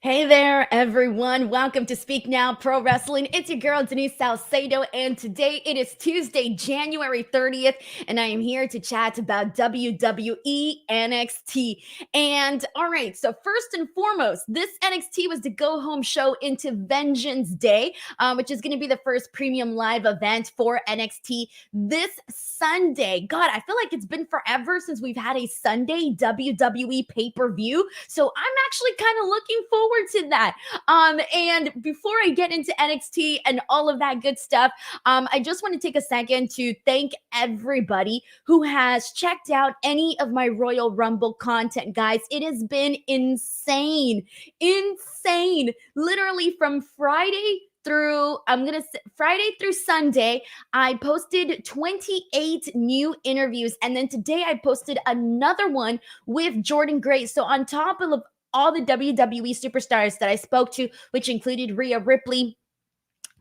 Hey there, everyone. Welcome to Speak Now Pro Wrestling. It's your girl, Denise Salcedo, and today it is Tuesday, January 30th, and I am here to chat about WWE NXT. And all right, so first and foremost, this NXT was the go-home show into Vengeance Day, which is going to be the first premium live event for NXT this Sunday. God, I feel like it's been forever since we've had a Sunday WWE pay-per-view, so I'm actually kind of looking forward to that. And before I get into NXT and all of that good stuff, I just want to take a second to thank everybody who has checked out any of my Royal Rumble content, guys. It has been insane. Literally from Friday through Sunday, I posted 28 new interviews, and then today I posted another one with Jordan Grace. So on top of all the WWE superstars that I spoke to, which included Rhea Ripley,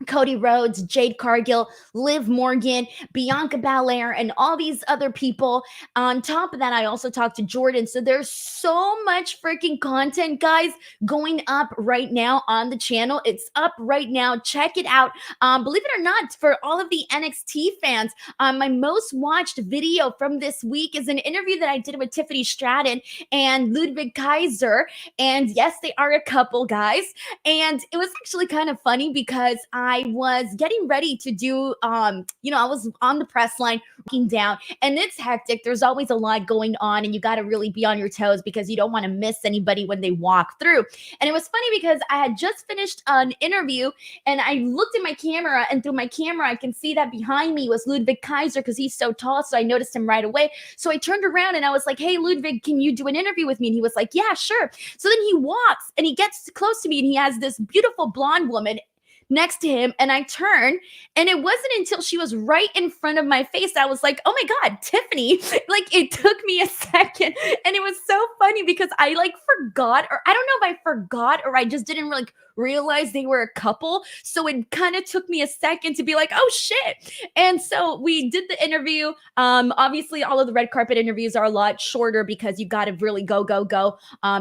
Cody Rhodes, Jade Cargill, Liv Morgan, Bianca Belair, and all these other people. On top of that, I also talked to Jordan. So there's so much freaking content, guys, going up right now on the channel. It's up right now. Check it out. Believe it or not, for all of the NXT fans, my most watched video from this week is an interview that I did with Tiffany Stratton and Ludwig Kaiser. And yes, they are a couple, guys. And it was actually kind of funny because I was getting ready to do, I was on the press line looking down, and it's hectic. There's always a lot going on, and you got to really be on your toes because you don't want to miss anybody when they walk through. And it was funny because I had just finished an interview, and I looked at my camera, and through my camera, I can see that behind me was Ludwig Kaiser because he's so tall, so I noticed him right away. So I turned around, and I was like, hey, Ludwig, can you do an interview with me? And he was like, yeah, sure. So then he walks, and he gets close to me, and he has this beautiful blonde woman next to him, and I turn, and it wasn't until she was right in front of my face I was like, oh my god, Tiffany. Like, it took me a second, and it was so funny because I forgot, or I don't know if I forgot or I just didn't realize they were a couple. So it kind of took me a second to be like, oh shit. And so we did the interview. Obviously all of the red carpet interviews are a lot shorter because you got to really go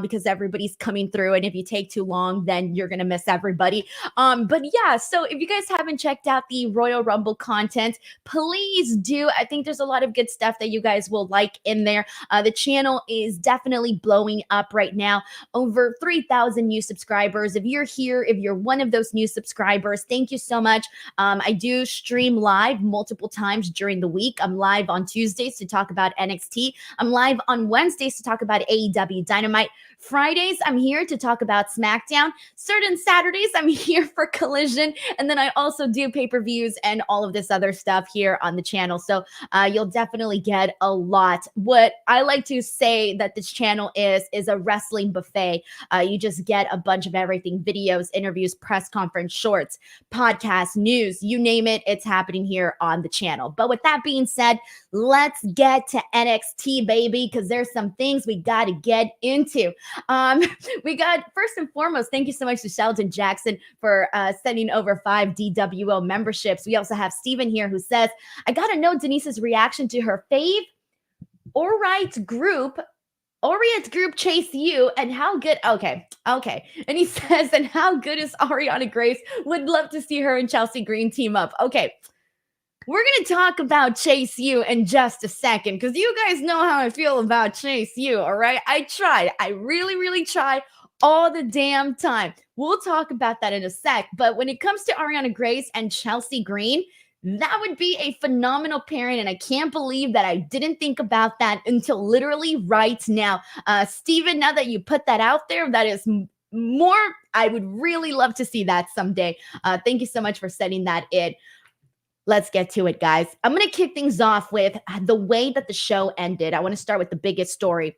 because everybody's coming through, and if you take too long, then you're gonna miss everybody. But yeah, so if you guys haven't checked out the Royal Rumble content, please do. I think there's a lot of good stuff that you guys will like in there. The channel is definitely blowing up right now. Over 3,000 new subscribers. If you're here, if you're one of those new subscribers, thank you so much. I do stream live multiple times during the week. I'm live on Tuesdays to talk about NXT. I'm live on Wednesdays to talk about AEW Dynamite. Fridays, I'm here to talk about Smackdown. Certain Saturdays, I'm here for Collision. And then I also do pay-per-views and all of this other stuff here on the channel. So you'll definitely get a lot. What I like to say that this channel is a wrestling buffet. You just get a bunch of everything: videos, interviews, press conference, shorts, podcasts, news, you name it, it's happening here on the channel. But with that being said, let's get to NXT, baby, because there's some things we got to get into. We got, first and foremost, thank you so much to Sheldon Jackson for sending over 5 DWO memberships. We also have Steven here who says, I got to know Denise's reaction to her fave Orite group Chase U, and how good, okay. And he says, and how good is Ariana Grace? Would love to see her and Chelsea Green team up. Okay. We're going to talk about Chase U in just a second, because you guys know how I feel about Chase U, all right? I tried. I really, really tried all the damn time. We'll talk about that in a sec. But when it comes to Ariana Grace and Chelsea Green, that would be a phenomenal pairing, and I can't believe that I didn't think about that until literally right now. Steven, now that you put that out there, that is more, I would really love to see that someday. Thank you so much for setting that in. Let's get to it, guys. I'm going to kick things off with the way that the show ended. I want to start with the biggest story.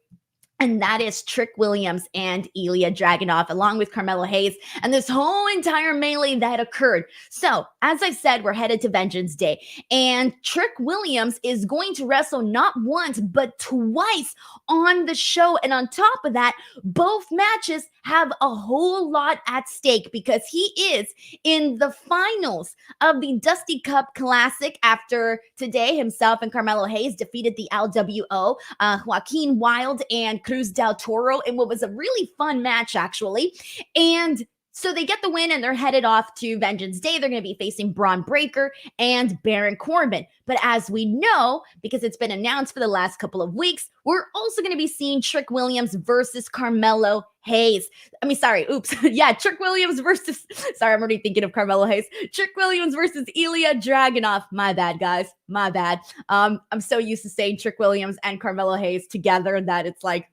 And that is Trick Williams and Ilja Dragunov, along with Carmelo Hayes, and this whole entire melee that occurred. So, as I said, we're headed to Vengeance Day, and Trick Williams is going to wrestle not once, but twice on the show. And on top of that, both matches have a whole lot at stake because he is in the finals of the Dusty Cup Classic after today himself and Carmelo Hayes defeated the LWO, Joaquin Wilde and Cruz del Toro in what was a really fun match, actually. And so they get the win and they're headed off to Vengeance Day. They're going to be facing Braun Breaker and Baron Corbin. But as we know, because it's been announced for the last couple of weeks, we're also going to be seeing Trick Williams versus Carmelo Hayes. Trick Williams versus, sorry, I'm already thinking of Carmelo Hayes. Trick Williams versus Ilja Dragunov. My bad, guys. My bad. I'm so used to saying Trick Williams and Carmelo Hayes together that it's like,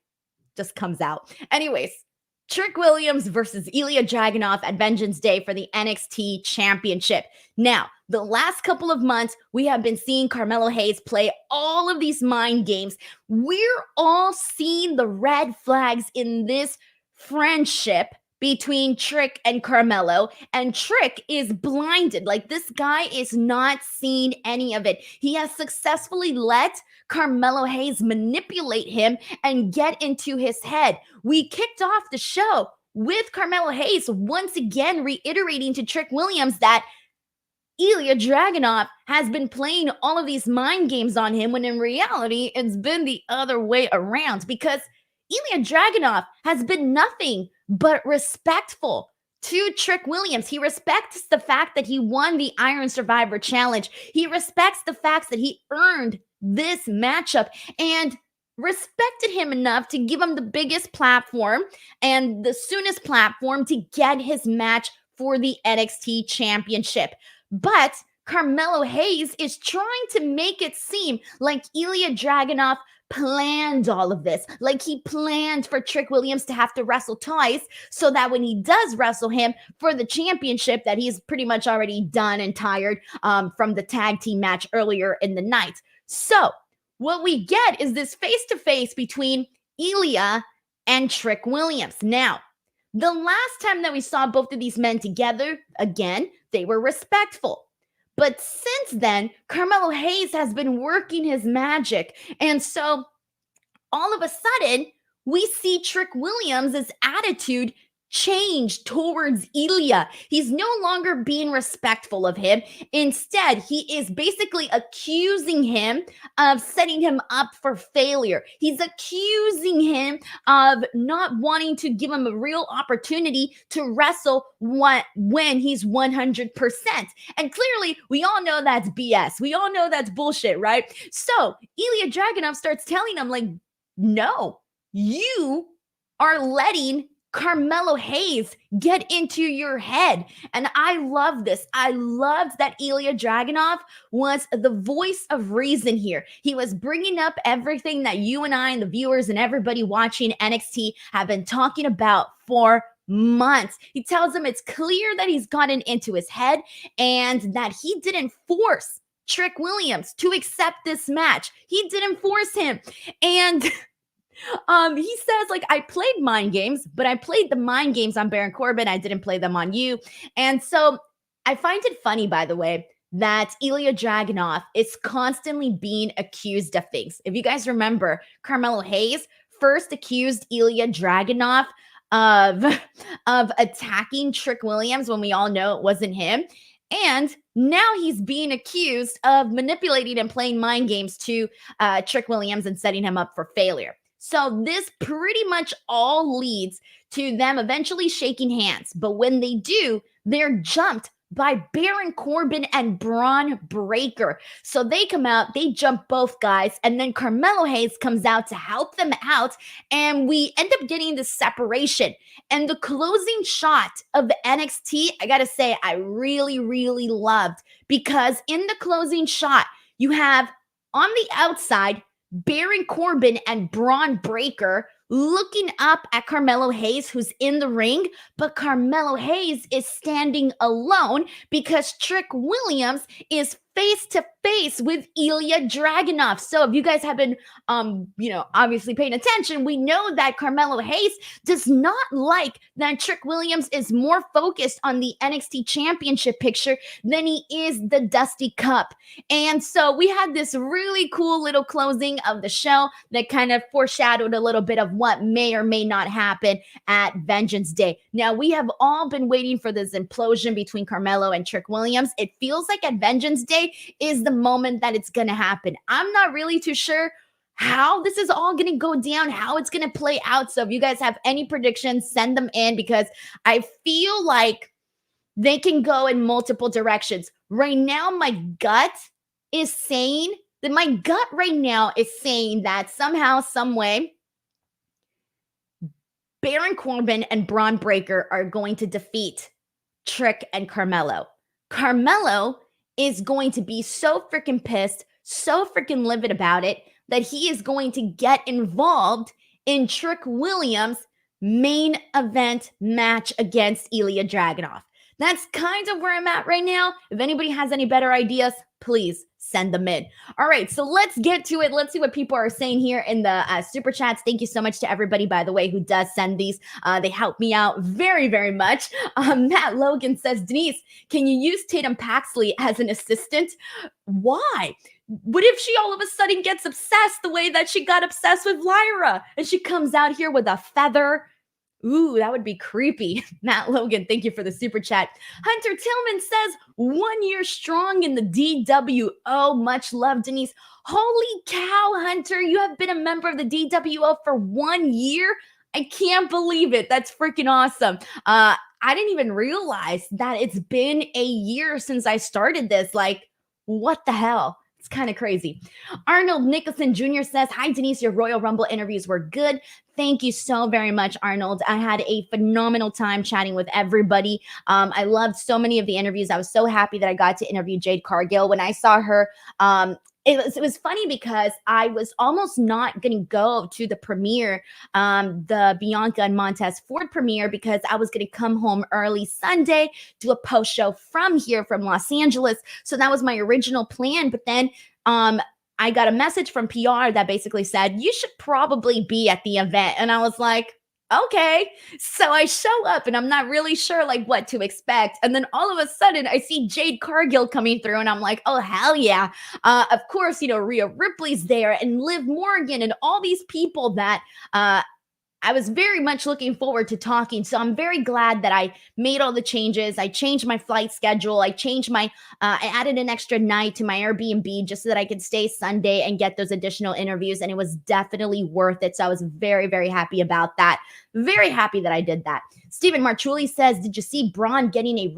just comes out. Anyways, Trick Williams versus Ilja Dragunov at Vengeance Day for the NXT Championship. Now, the last couple of months, we have been seeing Carmelo Hayes play all of these mind games. We're all seeing the red flags in this friendship between Trick and Carmelo, and Trick is blinded. Like, this guy is not seeing any of it. He has successfully let Carmelo Hayes manipulate him and get into his head. We kicked off the show with Carmelo Hayes once again reiterating to Trick Williams that Ilja Dragunov has been playing all of these mind games on him, when in reality, it's been the other way around, because Ilja Dragunov has been nothing but respectful to Trick Williams. He respects the fact that he won the Iron Survivor Challenge. He respects the fact that he earned this matchup and respected him enough to give him the biggest platform and the soonest platform to get his match for the NXT Championship. But Carmelo Hayes is trying to make it seem like Ilja Dragunov planned all of this. Like, he planned for Trick Williams to have to wrestle twice so that when he does wrestle him for the championship, that he's pretty much already done and tired from the tag team match earlier in the night. So what we get is this face-to-face between Ilja and Trick Williams. Now, the last time that we saw both of these men together, again, they were respectful. But since then, Carmelo Hayes has been working his magic. And so all of a sudden, we see Trick Williams' attitude change towards Ilja. He's no longer being respectful of him. Instead, he is basically accusing him of setting him up for failure. He's accusing him of not wanting to give him a real opportunity to wrestle when he's 100%. And clearly, we all know that's BS. We all know that's bullshit, right? So Ilja Dragunov starts telling him, like, no, you are letting Carmelo Hayes get into your head. And I love this. I loved that Ilja Dragunov was the voice of reason here. He was bringing up everything that you and I and the viewers and everybody watching NXT have been talking about for months. He tells him it's clear that he's gotten into his head and that he didn't force Trick Williams to accept this match. He didn't force him. And he says, like, I played mind games, but I played the mind games on Baron Corbin. I didn't play them on you. And so I find it funny, by the way, that Ilja Dragunov is constantly being accused of things. If you guys remember, Carmelo Hayes first accused Ilja Dragunov of attacking Trick Williams when we all know it wasn't him. And now he's being accused of manipulating and playing mind games to Trick Williams and setting him up for failure. So this pretty much all leads to them eventually shaking hands. But when they do, they're jumped by Baron Corbin and Braun Breaker. So they come out, they jump both guys, and then Carmelo Hayes comes out to help them out, and we end up getting this separation. And the closing shot of the NXT, I gotta say, I really, really loved, because in the closing shot, you have on the outside Baron Corbin and Braun Breaker looking up at Carmelo Hayes, who's in the ring, but Carmelo Hayes is standing alone because Trick Williams is face to face with Ilja Dragunov. So if you guys have been, obviously paying attention, we know that Carmelo Hayes does not like that Trick Williams is more focused on the NXT Championship picture than he is the Dusty Cup. And so we had this really cool little closing of the show that kind of foreshadowed a little bit of what may or may not happen at Vengeance Day. Now, we have all been waiting for this implosion between Carmelo and Trick Williams. It feels like at Vengeance Day is the moment that it's going to happen. I'm not really too sure how this is all going to go down, how it's going to play out. So if you guys have any predictions, send them in, because I feel like they can go in multiple directions. Right now, my gut is saying that somehow, some way, Baron Corbin and Braun Breaker are going to defeat Trick and Carmelo. Carmelo is going to be so freaking pissed, so freaking livid about it, that he is going to get involved in Trick Williams' main event match against Ilja Dragunov. That's kind of where I'm at right now. If anybody has any better ideas, please send them in. All right, so let's get to it. Let's see what people are saying here in the super chats. Thank you so much to everybody, by the way, who does send these. They help me out very, very much. Matt Logan says, Denise, can you use Tatum Paxley as an assistant? Why? What if she all of a sudden gets obsessed the way that she got obsessed with Lyra, and she comes out here with a feather? Ooh, that would be creepy. Matt Logan, thank you for the super chat. Hunter Tillman says, 1 year strong in the DWO. Much love, Denise. Holy cow, Hunter. You have been a member of the DWO for 1 year? I can't believe it. That's freaking awesome. I didn't even realize that it's been a year since I started this. Like, what the hell? It's kind of crazy. Arnold Nicholson Jr. says, hi, Denise, your Royal Rumble interviews were good. Thank you so very much, Arnold. I had a phenomenal time chatting with everybody. I loved so many of the interviews. I was so happy that I got to interview Jade Cargill. When I saw her, it was funny because I was almost not going to go to the premiere, the Bianca and Montez Ford premiere, because I was going to come home early Sunday, do a post show from here, from Los Angeles. So that was my original plan. But then I got a message from PR that basically said, you should probably be at the event. And I was like, okay. So I show up and I'm not really sure like what to expect. And then all of a sudden I see Jade Cargill coming through and I'm like, oh, hell yeah. Of course, Rhea Ripley's there and Liv Morgan and all these people that I was very much looking forward to talking. So I'm very glad that I made all the changes. I changed my flight schedule. I added an extra night to my Airbnb just so that I could stay Sunday and get those additional interviews. And it was definitely worth it. So I was very, very happy about that. Very happy that I did that. Stephen Marchuli says, did you see Braun getting a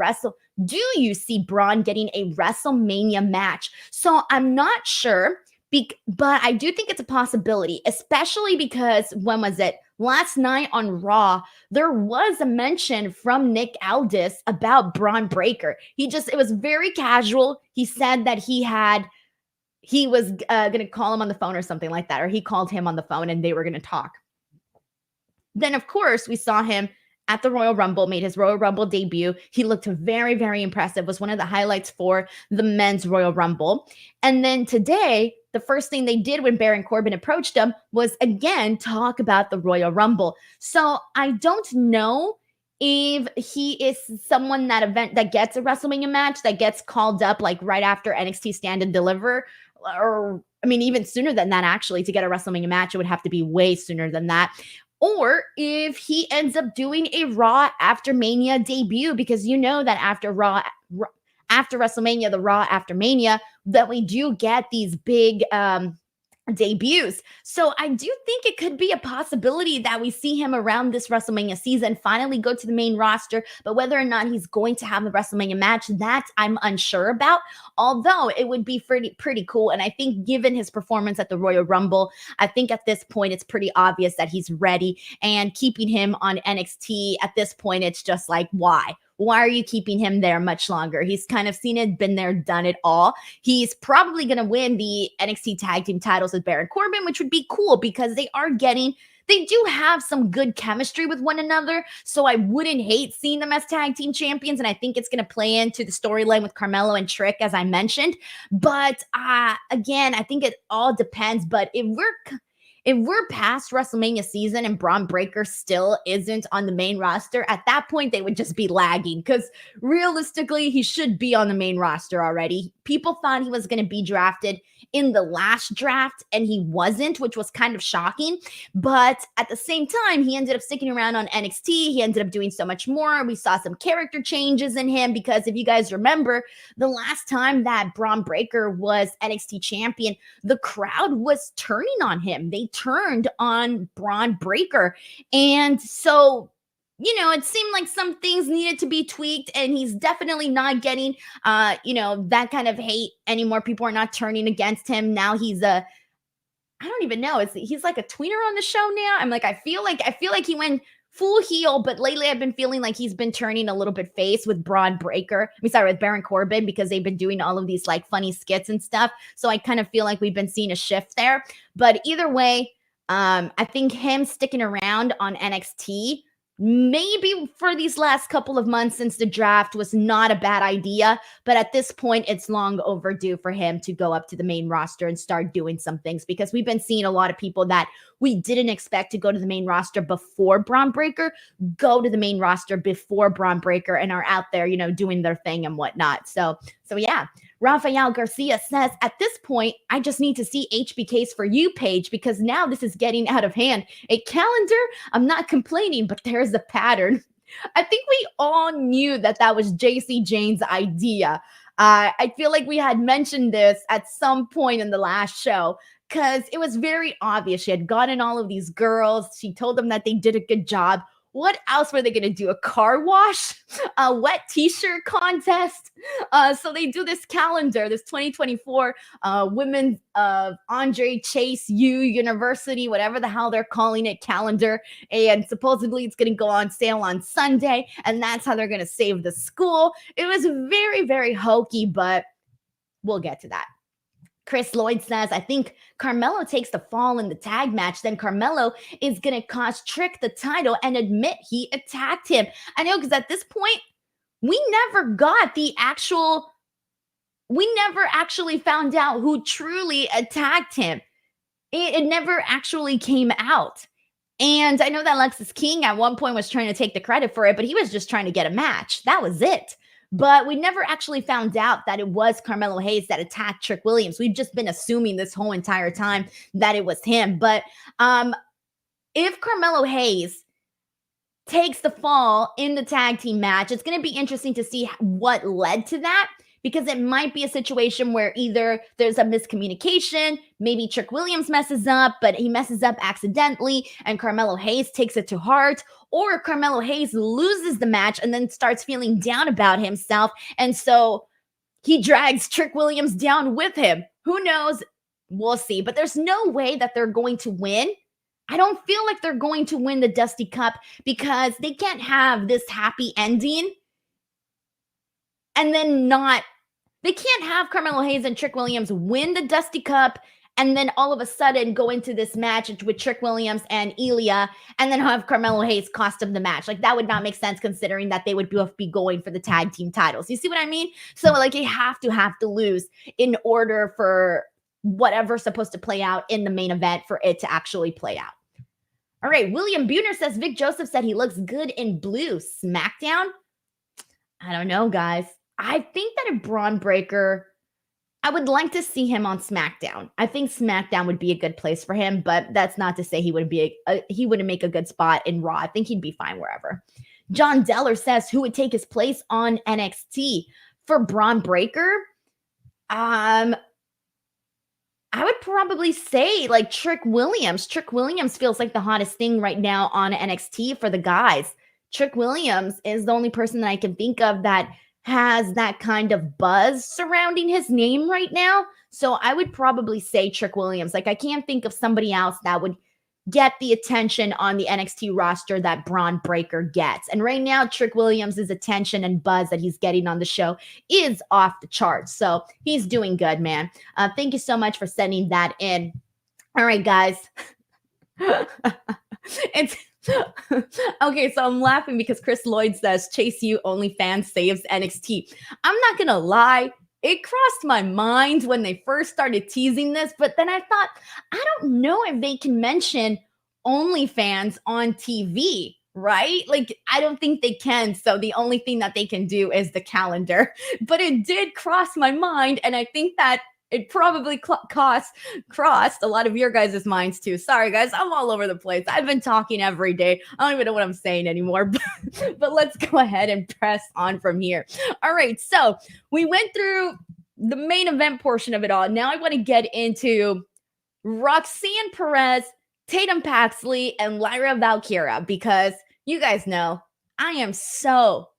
Do you see Braun getting a WrestleMania match? So I'm not sure, but I do think it's a possibility, especially because, when was it? Last night on Raw, there was a mention from Nick Aldis about Braun Breaker. It was very casual. He said that he was going to call him on the phone or something like that, or he called him on the phone and they were going to talk. Then, of course, we saw him at the Royal Rumble, made his Royal Rumble debut. He looked very, very impressive, was one of the highlights for the men's Royal Rumble. And then today, the first thing they did when Baron Corbin approached him was, again, talk about the Royal Rumble. So I don't know if he is someone that gets a WrestleMania match, that gets called up like right after NXT Stand and Deliver, or I mean, even sooner than that, actually. To get a WrestleMania match, it would have to be way sooner than that. Or if he ends up doing a Raw after Mania debut, because you know that after WrestleMania, the Raw after Mania, that we do get these big debuts. So I do think it could be a possibility that we see him around this WrestleMania season, finally go to the main roster. But whether or not he's going to have the WrestleMania match, that I'm unsure about. Although it would be pretty cool. And I think given his performance at the Royal Rumble, I think at this point it's pretty obvious that he's ready. And keeping him on NXT at this point, it's just like, why? Why are you keeping him there much longer? He's kind of seen it, been there, done it all. He's probably going to win the NXT Tag Team titles with Baron Corbin, which would be cool because they are getting they do have some good chemistry with one another. So I wouldn't hate seeing them as tag team champions. And I think it's going to play into the storyline with Carmelo and Trick, as I mentioned. But again, I think it all depends. But if we're past WrestleMania season and Braun Breaker still isn't on the main roster, at that point, they would just be lagging because realistically, he should be on the main roster already. People thought he was going to be drafted in the last draft and he wasn't, which was kind of shocking. But at the same time, he ended up sticking around on NXT. He ended up doing so much more. We saw some character changes in him because if you guys remember, the last time that Braun Breaker was NXT champion, the crowd was turning on him. They turned on Braun Breaker. And so, it seemed like some things needed to be tweaked, and he's definitely not getting, that kind of hate anymore. People are not turning against him. Now he's I don't even know. He's like a tweener on the show now. I'm like, I feel like he went full heel, but lately I've been feeling like he's been turning a little bit face with Braun Breaker. With Baron Corbin, because they've been doing all of these like funny skits and stuff. So I kind of feel like we've been seeing a shift there. But either way, I think him sticking around on NXT maybe for these last couple of months since the draft was not a bad idea, but at this point it's long overdue for him to go up to the main roster and start doing some things, because we've been seeing a lot of people that we didn't expect to go to the main roster before Braun Breaker go to the main roster before Braun Breaker and are out there, doing their thing and whatnot. So yeah. Rafael Garcia says, at this point, I just need to see HBK's For You page because now this is getting out of hand. A calendar? I'm not complaining, but there's a pattern. I think we all knew that was JC Jane's idea. I feel like we had mentioned this at some point in the last show because it was very obvious. She had gotten all of these girls. She told them that they did a good job. What else were they going to do? A car wash? A wet t-shirt contest? So they do this calendar, this 2024 Women's Andre Chase U University, whatever the hell they're calling it, calendar. And supposedly it's going to go on sale on Sunday. And that's how they're going to save the school. It was very, very hokey, but we'll get to that. Chris Lloyd says, I think Carmelo takes the fall in the tag match. Then Carmelo is going to cost Trick the title and admit he attacked him. I know, because at this point, we never actually found out who truly attacked him. It never actually came out. And I know that Lexus King at one point was trying to take the credit for it, but he was just trying to get a match. That was it. But we never actually found out that it was Carmelo Hayes that attacked Trick Williams. We've just been assuming this whole entire time that it was him. But if Carmelo Hayes takes the fall in the tag team match, it's going to be interesting to see what led to that, because it might be a situation where either there's a miscommunication, maybe Trick Williams messes up, but he messes up accidentally and Carmelo Hayes takes it to heart, or Carmelo Hayes loses the match and then starts feeling down about himself, and so he drags Trick Williams down with him. Who knows? We'll see. But there's no way that they're going to win. I don't feel like they're going to win the Dusty Cup, because they can't have this happy ending and then not. They can't have Carmelo Hayes and Trick Williams win the Dusty Cup and then all of a sudden go into this match with Trick Williams and Ilja and then have Carmelo Hayes cost them the match. Like, that would not make sense, considering that they would both be going for the tag team titles. You see what I mean? So like, they have to lose in order for whatever's supposed to play out in the main event for it to actually play out. All right. William Buhner says, Vic Joseph said he looks good in blue. Smackdown? I don't know, guys. I think that if Braun Breaker, I would like to see him on SmackDown. I think SmackDown would be a good place for him, but that's not to say he wouldn't make a good spot in Raw. I think he'd be fine wherever. John Deller says, who would take his place on NXT for Braun Breaker? I would probably say like Trick Williams. Trick Williams feels like the hottest thing right now on NXT for the guys. Trick Williams is the only person that I can think of that has that kind of buzz surrounding his name right now. So I would probably say Trick Williams. Like, I can't think of somebody else that would get the attention on the NXT roster that Braun Breaker gets. And right now, Trick Williams' attention and buzz that he's getting on the show is off the charts. So he's doing good, man. Thank you so much for sending that in. All right, guys. It's okay, so I'm laughing because Chris Lloyd says Chase U OnlyFans saves NXT. I'm not gonna lie, it crossed my mind when they first started teasing this, but then I thought, I don't know if they can mention OnlyFans on TV, right? Like, I don't think they can. So the only thing that they can do is the calendar. But it did cross my mind, and I think that it probably crossed a lot of your guys' minds too. Sorry, guys, I'm all over the place. I've been talking every day. I don't even know what I'm saying anymore. But let's go ahead and press on from here. All right, so we went through the main event portion of it all. Now I want to get into Roxanne Perez, Tatum Paxley, and Lyra Valkyria, because you guys know I am so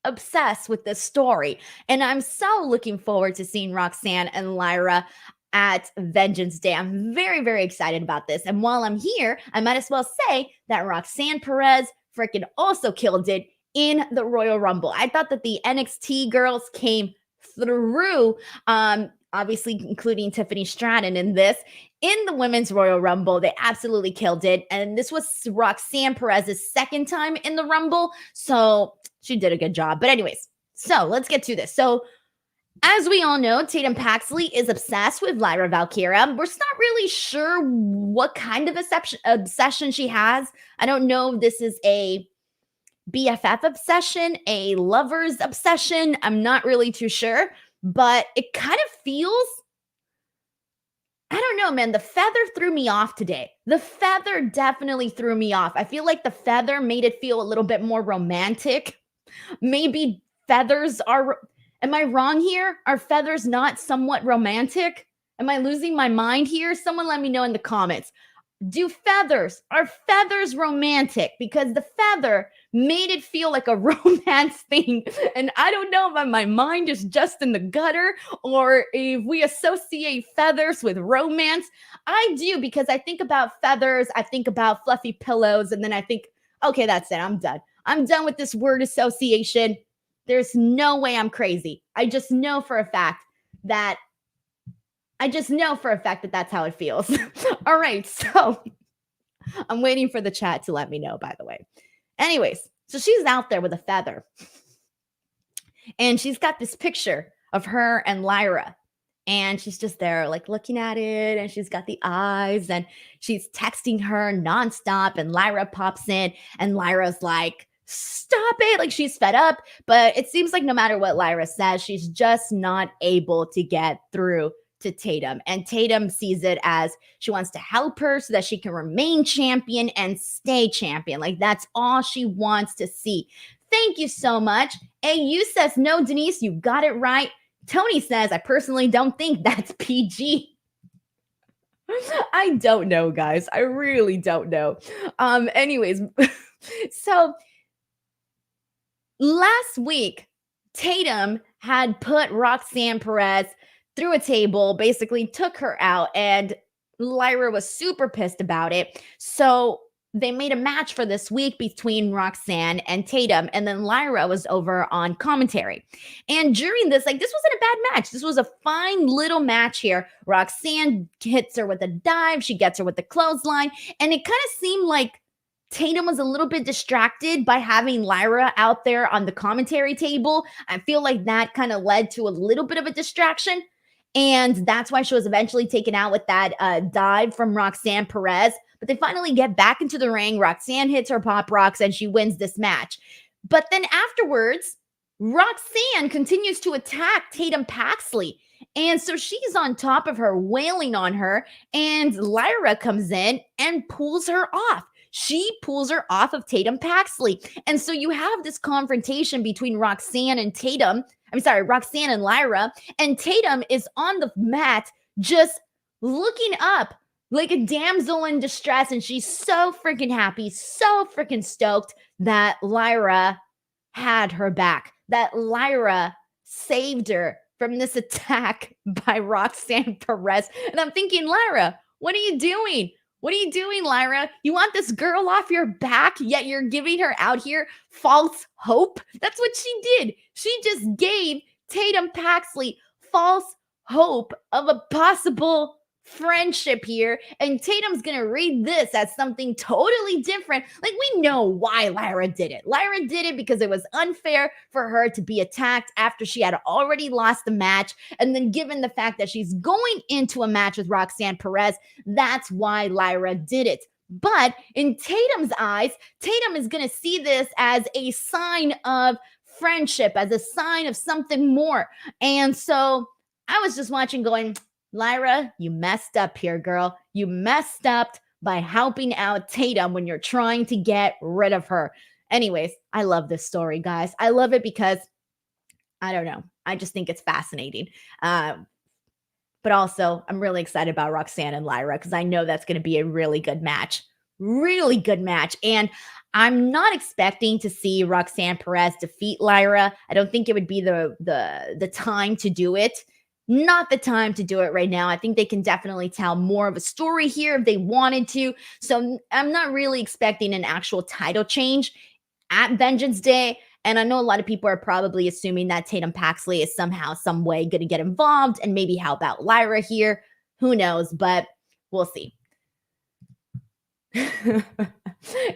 obsessed with this story. And I'm so looking forward to seeing Roxanne and Lyra at Vengeance Day. I'm very excited about this. And while I'm here, I might as well say that Roxanne Perez freaking also killed it in the Royal Rumble. I thought that the NXT girls came through, obviously including Tiffany Stratton in this. In the Women's Royal Rumble, they absolutely killed it. And this was Roxanne Perez's second time in the Rumble. So she did a good job. But anyways, so let's get to this. So as we all know, Tatum Paxley is obsessed with Lyra Valkyria. We're not really sure what kind of obsession she has. I don't know if this is a BFF obsession, a lover's obsession. I'm not really too sure. But it kind of feels, I don't know, man. The feather threw me off today. The feather definitely threw me off. I feel like the feather made it feel a little bit more romantic. Maybe feathers are, am I wrong here? Are feathers not somewhat romantic? Am I losing my mind here? Someone let me know in the comments. Are feathers romantic? Because the feather made it feel like a romance thing. And I don't know if my mind is just in the gutter or if we associate feathers with romance. I do, because I think about feathers, I think about fluffy pillows, and then I think, okay, that's it. I'm done. I'm done with this word association. There's no way I'm crazy. I just know for a fact that that's how it feels. All right, so I'm waiting for the chat to let me know, by the way. Anyways, so she's out there with a feather. And she's got this picture of her and Lyra. And she's just there, like, looking at it. And she's got the eyes. And she's texting her nonstop. And Lyra pops in. And Lyra's like, stop it. Like, she's fed up. But it seems like no matter what Lyra says, she's just not able to get through to Tatum. And Tatum sees it as she wants to help her so that she can remain champion and stay champion. Like, that's all she wants to see. Thank you so much. AU says, no, Denise, you got it right. Tony says, I personally don't think that's PG. I don't know, guys. I really don't know. Anyways, so last week, Tatum had put Roxanne Perez through a table, basically took her out, and Lyra was super pissed about it. So they made a match for this week between Roxanne and Tatum, and then Lyra was over on commentary. And during this, like, this wasn't a bad match. This was a fine little match here. Roxanne hits her with a dive. She gets her with the clothesline. And it kind of seemed like Tatum was a little bit distracted by having Lyra out there on the commentary table. I feel like that kind of led to a little bit of a distraction. And that's why she was eventually taken out with that dive from Roxanne Perez. But they finally get back into the ring. Roxanne hits her pop rocks and she wins this match. But then afterwards, Roxanne continues to attack Tatum Paxley. And so she's on top of her, wailing on her. And Lyra comes in and pulls her off. She pulls her off of Tatum Paxley. And so you have this confrontation between Roxanne and Lyra. And Tatum is on the mat just looking up like a damsel in distress. And she's so freaking happy, so freaking stoked that Lyra had her back, that Lyra saved her from this attack by Roxanne Perez. And I'm thinking, Lyra, what are you doing? What are you doing, Lyra? You want this girl off your back, yet you're giving her out here false hope? That's what she did. She just gave Tatum Paxley false hope of a possible friendship here, and Tatum's gonna read this as something totally different. Like, we know why Lyra did it. Lyra did it because it was unfair for her to be attacked after she had already lost the match, and then given the fact that she's going into a match with Roxanne Perez, that's why Lyra did it. But in Tatum's eyes, Tatum is going to see this as a sign of friendship, as a sign of something more. And so I was just watching going, Lyra, you messed up here, girl. You messed up by helping out Tatum when you're trying to get rid of her. Anyways, I love this story, guys. I love it because, I don't know, I just think it's fascinating. But also, I'm really excited about Roxanne and Lyra because I know that's going to be a really good match. Really good match. And I'm not expecting to see Roxanne Perez defeat Lyra. I don't think it would be the time to do it. Not the time to do it right now. I think they can definitely tell more of a story here if they wanted to. So I'm not really expecting an actual title change at Vengeance Day. And I know a lot of people are probably assuming that Tatum Paxley is somehow, some way going to get involved and maybe help out Lyra here. Who knows? But we'll see.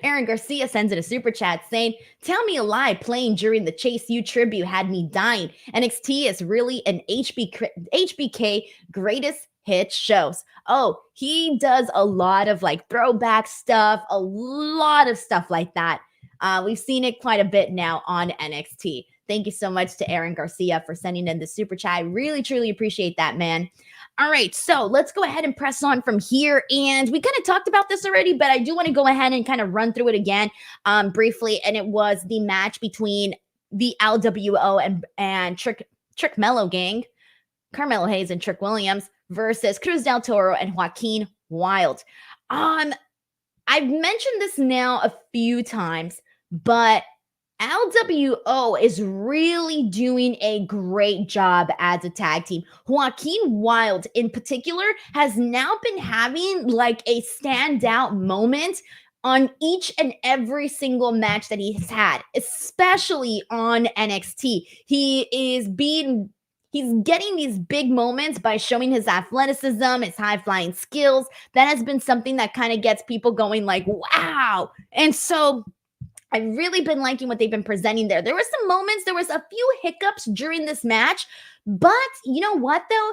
Aaron Garcia sends in a super chat saying, tell me a lie, playing during the Chase U tribute had me dying. NXT is really an HBK greatest hit shows. Oh, he does a lot of like throwback stuff, a lot of stuff like that. We've seen it quite a bit now on NXT. Thank you so much to Aaron Garcia for sending in the super chat. I really, truly appreciate that, man. All right, so let's go ahead and press on from here. And we kind of talked about this already, but I do want to go ahead and kind of run through it again briefly. And it was the match between the LWO and Trick Melo gang, Carmelo Hayes and Trick Williams versus Cruz del Toro and Joaquin Wilde. I've mentioned this now a few times, but LWO is really doing a great job as a tag team. Joaquin Wilde in particular has now been having like a standout moment on each and every single match that he's had, especially on NXT. He's getting these big moments by showing his athleticism, his high flying skills. That has been something that kind of gets people going like, wow. And so I've really been liking what they've been presenting there. There were some moments, there was a few hiccups during this match, but you know what though?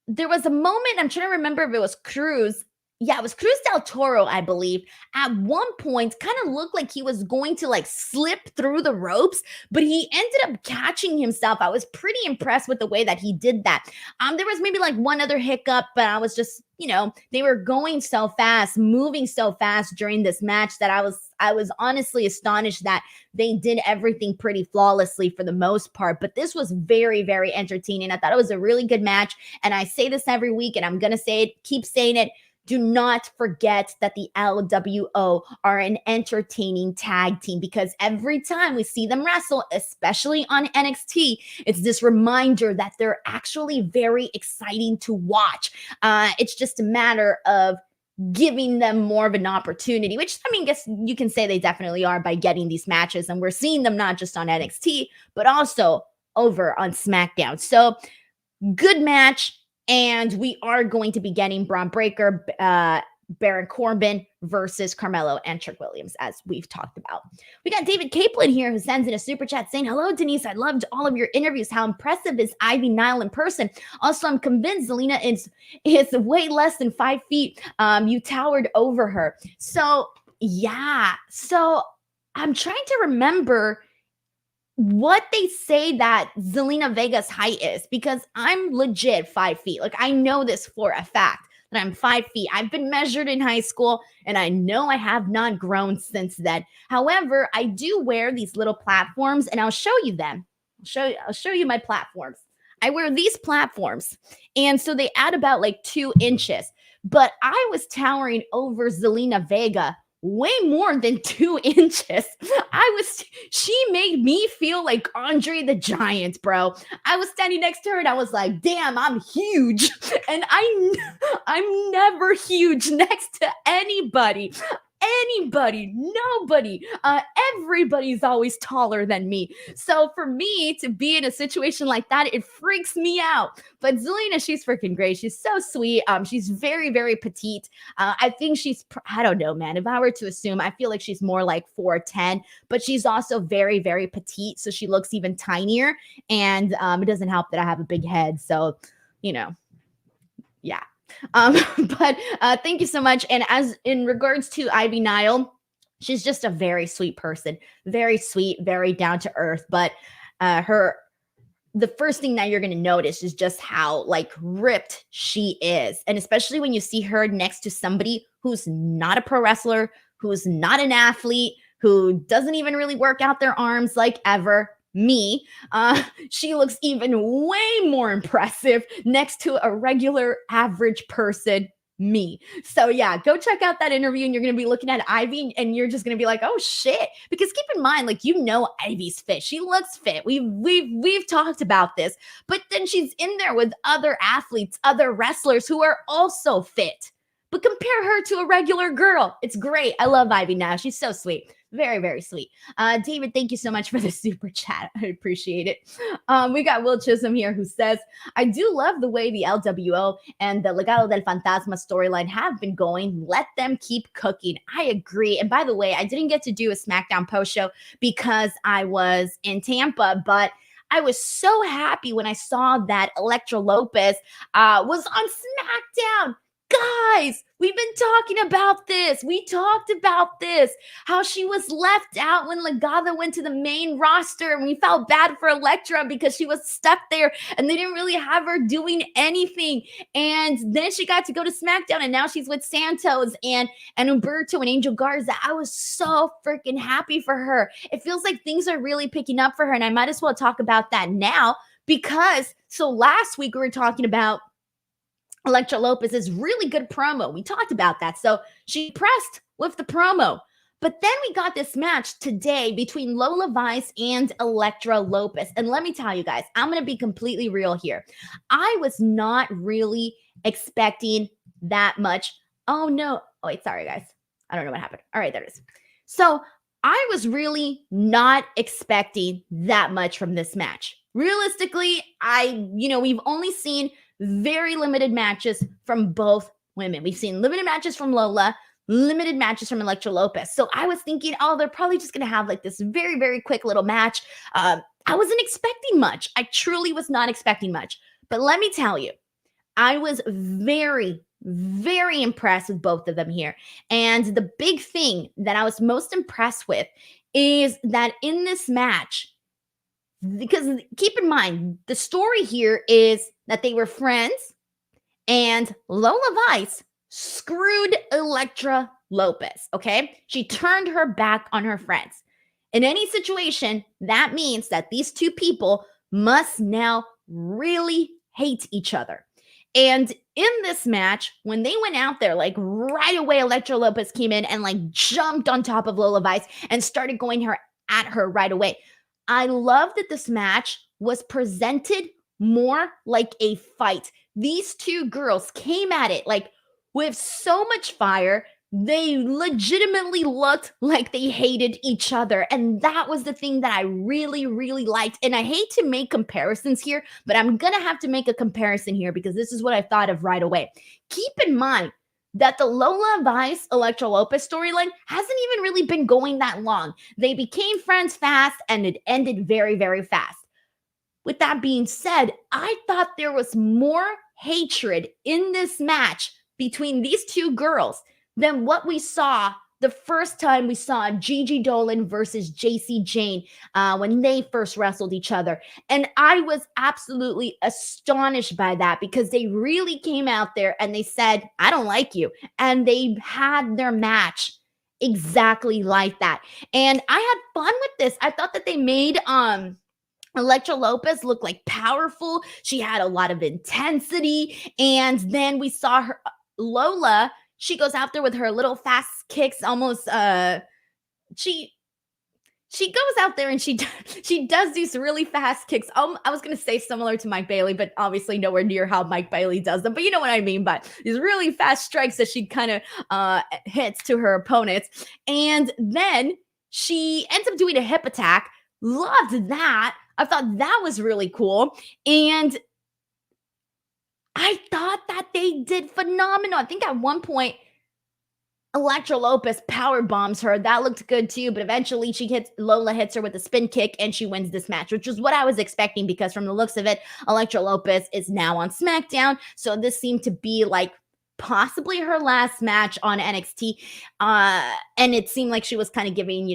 There was a moment, I'm trying to remember if it was Cruz. Yeah, it was Cruz del Toro, I believe. At one point, kind of looked like he was going to like slip through the ropes, but he ended up catching himself. I was pretty impressed with the way that he did that. There was maybe like one other hiccup, but I was just, they were going so fast, moving so fast during this match that I was honestly astonished that they did everything pretty flawlessly for the most part. But this was very, very entertaining. I thought it was a really good match. And I say this every week, and I'm going to say it, keep saying it. Do not forget that the LWO are an entertaining tag team, because every time we see them wrestle, especially on NXT, it's this reminder that they're actually very exciting to watch. It's just a matter of giving them more of an opportunity, which I guess you can say they definitely are by getting these matches. And we're seeing them not just on NXT, but also over on Smackdown. So good match. And we are going to be getting Braun Breaker, Baron Corbin versus Carmelo and Trick Williams, as we've talked about. We got David Capelin here who sends in a super chat saying, hello, Denise. I loved all of your interviews. How impressive is Ivy Nile in person? Also, I'm convinced Zelina is way less than 5 feet. You towered over her. So, yeah. So, I'm trying to remember what they say that Zelina Vega's height is, because I'm legit 5 feet. Like, I know this for a fact that I'm 5 feet. I've been measured in high school, and I know I have not grown since then. However, I do wear these little platforms, and I'll show you them. I'll show you my platforms. I wear these platforms, and so they add about like 2 inches. But I was towering over Zelina Vega way more than 2 inches. She made me feel like Andre the Giant, bro. I was standing next to her and I was like, damn, I'm huge. And I'm never huge next to anybody. anybody, nobody. Everybody's always taller than me. So for me to be in a situation like that, it freaks me out. But Zelina, she's freaking great. She's so sweet. She's very, very petite. I think I don't know, man. If I were to assume, I feel like she's more like 4'10", but she's also very, very petite. So she looks even tinier. And it doesn't help that I have a big head. So, yeah. But thank you so much. And as in regards to Ivy Nile, she's just a very sweet person, very sweet, very down to earth. But the first thing that you're going to notice is just how like ripped she is. And especially when you see her next to somebody who's not a pro wrestler, who's not an athlete, who doesn't even really work out their arms like ever. Me, she looks even way more impressive next to a regular average person, me. So yeah, go check out that interview and you're going to be looking at Ivy and you're just going to be like, oh shit. Because keep in mind, like, Ivy's fit. She looks fit. We've talked about this, but then she's in there with other athletes, other wrestlers who are also fit. But compare her to a regular girl. It's great. I love Ivy now. She's so sweet. Very, very sweet. David, thank you so much for the super chat. I appreciate it. We got Will Chisholm here who says, I do love the way the LWO and the Legado del Fantasma storyline have been going. Let them keep cooking. I agree. And by the way, I didn't get to do a SmackDown post show because I was in Tampa, but I was so happy when I saw that Elektra Lopez was on SmackDown. Guys, we've been talking about this. We talked about this, how she was left out when Legado went to the main roster, and we felt bad for Elektra because she was stuck there and they didn't really have her doing anything. And then she got to go to SmackDown, and now she's with Santos and Humberto and Angel Garza. I was so freaking happy for her. It feels like things are really picking up for her, and I might as well talk about that now because last week we were talking about Elektra Lopez's really good promo. We talked about that. So she pressed with the promo. But then we got this match today between Lola Vice and Elektra Lopez. And let me tell you guys, I'm going to be completely real here. I was not really expecting that much. Oh, no. Oh, wait, sorry, guys. I don't know what happened. All right, there it is. So I was really not expecting that much from this match. Realistically, we've only seen very limited matches from both women. We've seen limited matches from Lola, limited matches from Elektra Lopez. So I was thinking, they're probably just going to have like this very, very quick little match. I wasn't expecting much. I truly was not expecting much. But let me tell you, I was very, very impressed with both of them here. And the big thing that I was most impressed with is that in this match, because keep in mind, the story here is that they were friends and Lola Vice screwed Elektra Lopez, okay? She turned her back on her friends. In any situation, that means that these two people must now really hate each other. And in this match, when they went out there, like right away, Elektra Lopez came in and like jumped on top of Lola Vice and started going at her right away. I love that this match was presented more like a fight. These two girls came at it like with so much fire. They legitimately looked like they hated each other. And that was the thing that I really, really liked. And I hate to make comparisons here, but I'm going to have to make a comparison here because this is what I thought of right away. Keep in mind that the Lola Vice Elektra Lopez storyline hasn't even really been going that long. They became friends fast and it ended very, very fast. With that being said, I thought there was more hatred in this match between these two girls than what we saw the first time we saw Gigi Dolan versus JC Jane when they first wrestled each other. And I was absolutely astonished by that because they really came out there and they said, I don't like you. And they had their match exactly like that. And I had fun with this. I thought that they made Elektra Lopez look like powerful. She had a lot of intensity. And then we saw her, Lola, she goes out there with her little fast kicks, almost she she goes out there and she does these really fast kicks. I was gonna say similar to Mike Bailey, but obviously nowhere near how Mike Bailey does them. But you know what I mean by these really fast strikes that she kind of hits to her opponents, and then she ends up doing a hip attack. Loved that. I thought that was really cool, and I thought that they did phenomenal. I think at one point Elektra Lopez power bombs her. That looked good too, but eventually Lola hits her with a spin kick and she wins this match, which is what I was expecting because from the looks of it, Elektra Lopez is now on Smackdown. So this seemed to be like possibly her last match on NXT. And it seemed like she was kind of giving,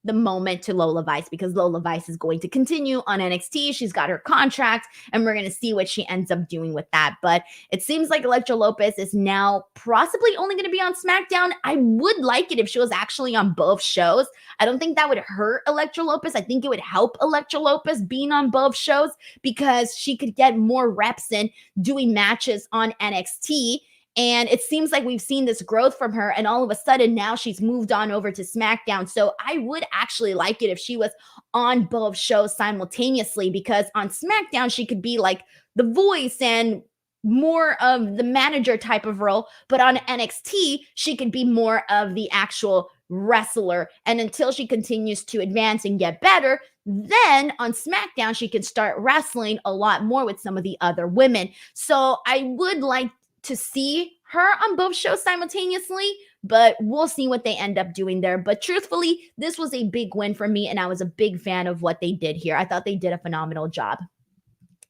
the moment to Lola Vice because Lola Vice is going to continue on NXT. She's got her contract and we're going to see what she ends up doing with that. But it seems like Elektra Lopez is now possibly only going to be on SmackDown. I would like it if she was actually on both shows. I don't think that would hurt Elektra Lopez. I think it would help Elektra Lopez being on both shows because she could get more reps in doing matches on NXT. And it seems like we've seen this growth from her. And all of a sudden now she's moved on over to SmackDown. So I would actually like it if she was on both shows simultaneously because on SmackDown, she could be like the voice and more of the manager type of role. But on NXT, she could be more of the actual wrestler. And until she continues to advance and get better, then on SmackDown, she can start wrestling a lot more with some of the other women. So I would like to see her on both shows simultaneously, but we'll see what they end up doing there. But truthfully, this was a big win for me, and I was a big fan of what they did here. I thought they did a phenomenal job.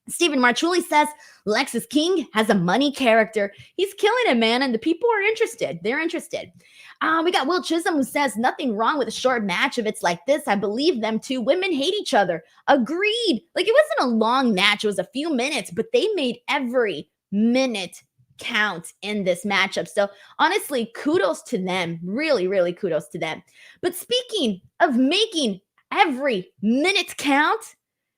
Stephen Marchulli says Lexis King has a money character. He's killing it, man, and the people are interested. They're interested. We got Will Chisholm who says nothing wrong with a short match if it's like this. I believe them too. Women hate each other. Agreed. Like it wasn't a long match. It was a few minutes, but they made every minute count in this matchup. So honestly, kudos to them. Really, really kudos to them. But speaking of making every minute count,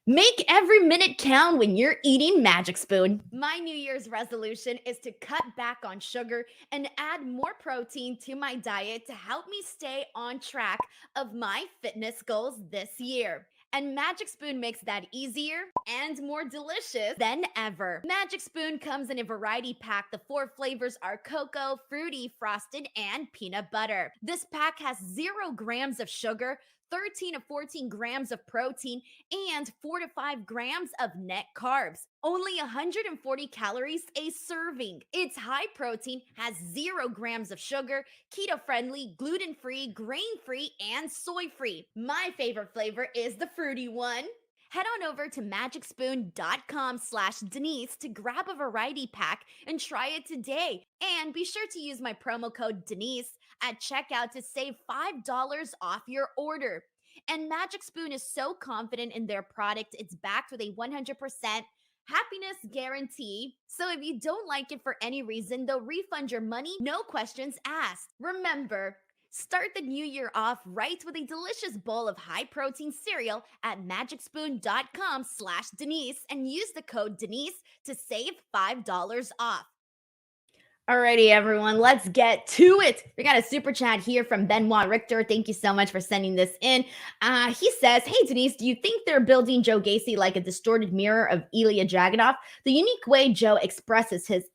make every minute count when you're eating Magic Spoon. My New Year's resolution is to cut back on sugar and add more protein to my diet to help me stay on track of my fitness goals this year. And Magic Spoon makes that easier and more delicious than ever. Magic Spoon comes in a variety pack. The 4 flavors are cocoa, fruity, frosted, and peanut butter. This pack has 0 grams of sugar, 13 to 14 grams of protein, and 4 to 5 grams of net carbs. Only 140 calories a serving. It's high protein, has 0 grams of sugar, keto-friendly, gluten-free, grain-free, and soy-free. My favorite flavor is the fruity one. Head on over to magicspoon.com/Denise to grab a variety pack and try it today. And be sure to use my promo code Denise at checkout to save $5 off your order. And Magic Spoon is so confident in their product, it's backed with a 100% happiness guarantee. So if you don't like it for any reason, they'll refund your money, no questions asked. Remember, start the new year off right with a delicious bowl of high-protein cereal at magicspoon.com/Denise and use the code Denise to save $5 off. Alrighty, everyone, let's get to it. We got a super chat here from Benoit Richter. Thank you so much for sending this in. He says, hey, Denise, do you think they're building Joe Gacy like a distorted mirror of Ilja Dragunov? The unique way Joe expresses his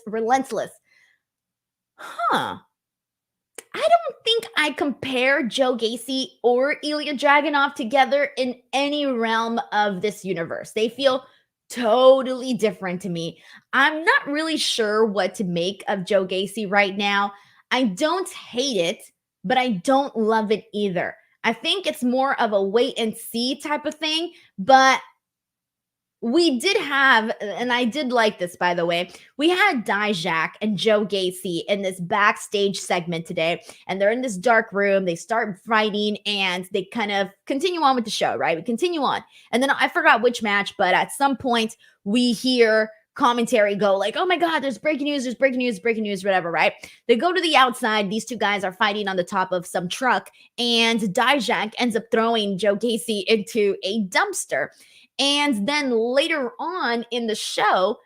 relentless. I don't think I compare Joe Gacy or Ilja Dragunov together in any realm of this universe. They feel totally different to me. I'm not really sure what to make of Joe Gacy right now. I don't hate it, but I don't love it either. I think it's more of a wait and see type of thing, but we did have, and I did like this, by the way, we had Dijak and Joe Gacy in this backstage segment today, and they're in this dark room. They start fighting, and they kind of continue on with the show, right? We continue on. And then I forgot which match, but at some point, we hear commentary go like, oh my God, there's breaking news, whatever, right? They go to the outside. These 2 guys are fighting on the top of some truck, and Dijak ends up throwing Joe Gacy into a dumpster. And then later on in the show,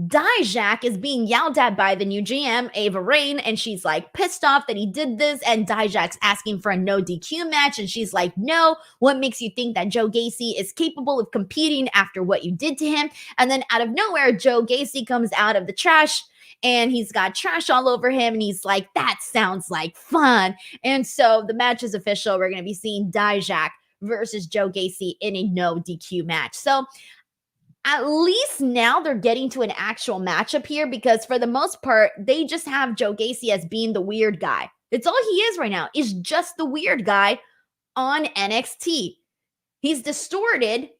Dijak is being yelled at by the new GM, Ava Rain, and she's like pissed off that he did this. And Dijak's asking for a no DQ match, and she's like, no, what makes you think that Joe Gacy is capable of competing after what you did to him? And then out of nowhere, Joe Gacy comes out of the trash, and he's got trash all over him, and he's like, that sounds like fun. And so the match is official. We're going to be seeing Dijak versus Joe Gacy in a no DQ match. So at least now they're getting to an actual matchup here, because for the most part, they just have Joe Gacy as being the weird guy. It's all he is right now, is just the weird guy on NXT. He's distorted,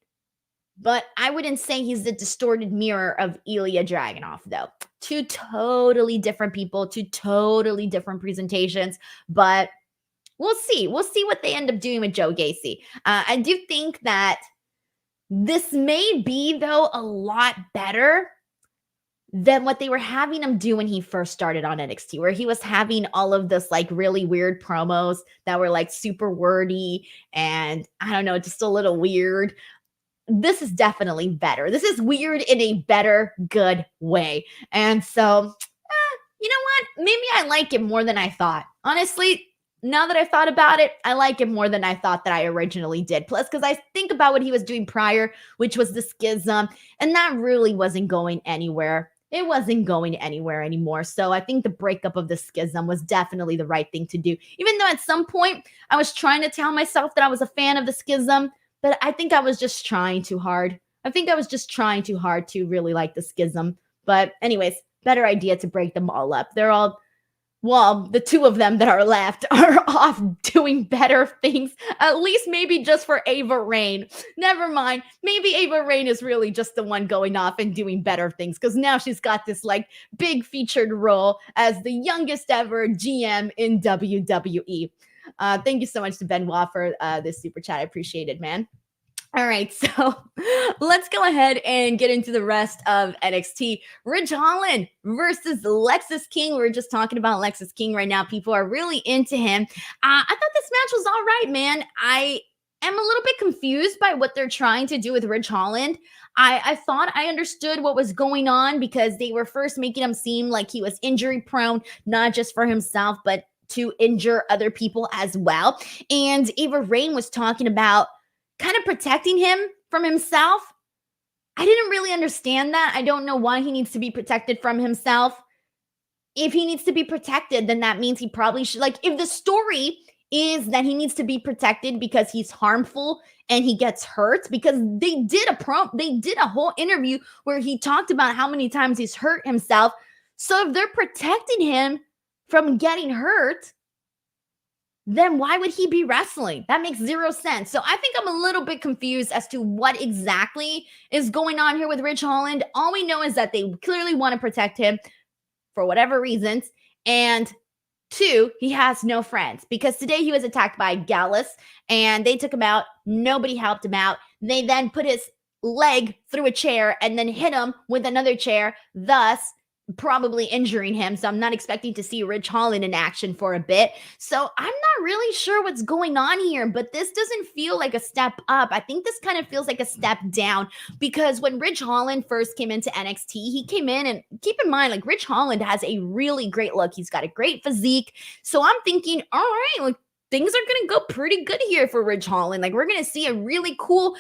but I wouldn't say he's the distorted mirror of Ilja Dragunov, though. Two totally different people, two totally different presentations, but we'll see. We'll see what they end up doing with Joe Gacy. I do think that this may be, though, a lot better than what they were having him do when he first started on NXT, where he was having all of this like really weird promos that were like super wordy and I don't know, just a little weird. This is definitely better. This is weird in a better, good way. And so, you know what? Maybe I like it more than I thought. Honestly, now that I thought about it, I like it more than I thought that I originally did. Plus, because I think about what he was doing prior, which was the schism, and that really wasn't going anywhere. It wasn't going anywhere anymore. So I think the breakup of the schism was definitely the right thing to do. Even though at some point I was trying to tell myself that I was a fan of the schism, but I think I was just trying too hard. I think I was just trying too hard to really like the schism. But anyways, better idea to break them all up. They're all, well, the two of them that are left are off doing better things, at least maybe just for Ava Rain. Never mind. Maybe Ava Rain is really just the one going off and doing better things, because now she's got this like big featured role as the youngest ever GM in WWE. Thank you so much to Benoit for this super chat. I appreciate it, man. All right, so let's go ahead and get into the rest of NXT. Ridge Holland versus Lexis King. We're just talking about Lexis King right now. People are really into him. I thought this match was all right, man. I am a little bit confused by what they're trying to do with Ridge Holland. I thought I understood what was going on, because they were first making him seem like he was injury prone, not just for himself, but to injure other people as well. And Ava Rain was talking about kind of protecting him from himself. I didn't really understand that. I don't know why he needs to be protected from himself. If he needs to be protected, then that means he probably should, like, if the story is that he needs to be protected because he's harmful and he gets hurt, because they did a whole interview where he talked about how many times he's hurt himself. So if they're protecting him from getting hurt, then why would he be wrestling? That makes zero sense. So I think I'm a little bit confused as to what exactly is going on here with Ridge Holland. All we know is that they clearly want to protect him for whatever reasons. And two, he has no friends, because today he was attacked by Gallus and they took him out. Nobody helped him out. They then put his leg through a chair and then hit him with another chair, thus probably injuring him. So I'm not expecting to see Ridge Holland in action for a bit. So I'm not really sure what's going on here, but this doesn't feel like a step up. I think this kind of feels like a step down, because when Ridge Holland first came into NXT, he came in, and keep in mind, like, Ridge Holland has a really great look. He's got a great physique. So I'm thinking, all right, like, things are going to go pretty good here for Ridge Holland. Like, we're going to see a really cool,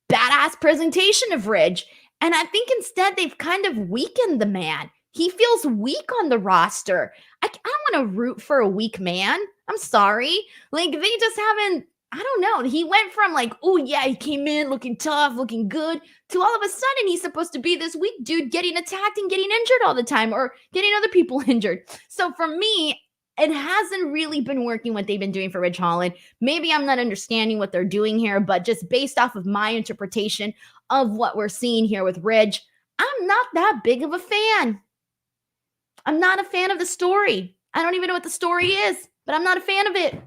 badass presentation of Ridge. And I think instead they've kind of weakened the man. He feels weak on the roster. I don't want to root for a weak man. I'm sorry. Like, they just haven't, I don't know. He went from like, oh yeah, he came in looking tough, looking good, to all of a sudden he's supposed to be this weak dude getting attacked and getting injured all the time, or getting other people injured. So for me, it hasn't really been working what they've been doing for Ridge Holland. Maybe I'm not understanding what they're doing here, but just based off of my interpretation of what we're seeing here with Ridge, I'm not that big of a fan. I'm not a fan of the story. I don't even know what the story is, but I'm not a fan of it.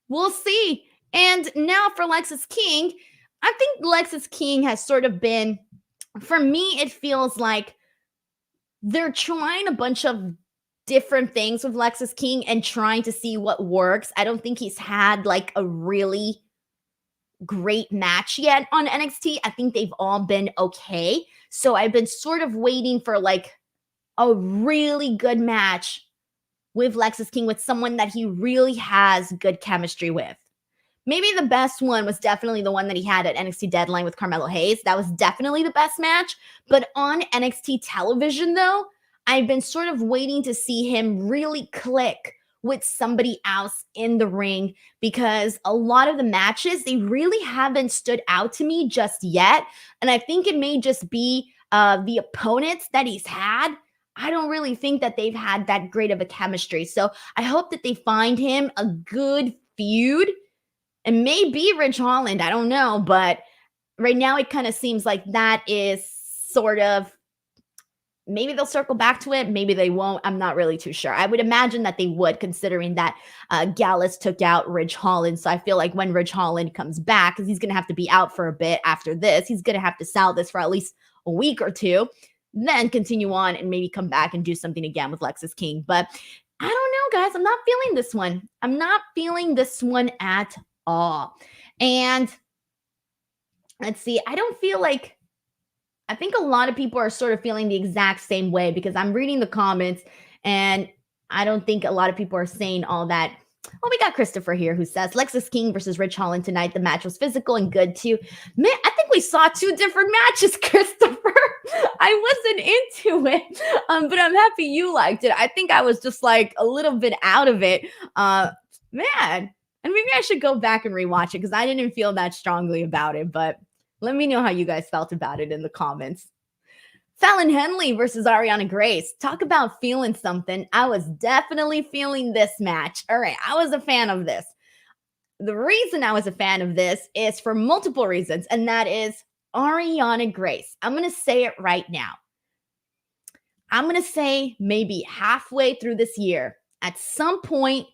We'll see. And now for Lexis King, I think Lexis King has sort of been, for me, it feels like they're trying a bunch of different things with Lexis King and trying to see what works. I don't think he's had like a really great match yet on NXT. I think they've all been okay. So I've been sort of waiting for like a really good match with Lexis King, with someone that he really has good chemistry with. Maybe the best one was definitely the one that he had at NXT Deadline with Carmelo Hayes. That was definitely the best match. But on NXT television, though, I've been sort of waiting to see him really click with somebody else in the ring, because a lot of the matches, they really haven't stood out to me just yet. And I think it may just be the opponents that he's had. I don't really think that they've had that great of a chemistry. So I hope that they find him a good feud. And maybe Ridge Holland, I don't know. But right now it kind of seems like that is sort of, maybe they'll circle back to it. Maybe they won't. I'm not really too sure. I would imagine that they would, considering that Gallus took out Ridge Holland. So I feel like when Ridge Holland comes back, because he's going to have to be out for a bit after this, he's going to have to sell this for at least a week or two, then continue on and maybe come back and do something again with Lexis King. But I don't know, guys. I'm not feeling this one. I'm not feeling this one at all. And let's see. I don't feel like, I think a lot of people are sort of feeling the exact same way, because I'm reading the comments and I don't think a lot of people are saying all that. Well, we got Christopher here who says Lexis King versus Ridge Holland tonight. The match was physical and good too. Man, I think we saw two different matches, Christopher. I wasn't into it, but I'm happy you liked it. I think I was just like a little bit out of it. Man, and maybe I should go back and rewatch it, because I didn't feel that strongly about it. But let me know how you guys felt about it in the comments. Fallon Henley versus Ariana Grace. Talk about feeling something. I was definitely feeling this match. All right, I was a fan of this. The reason I was a fan of this is for multiple reasons, and that is Ariana Grace. I'm going to say it right now. I'm going to say maybe halfway through this year, at some point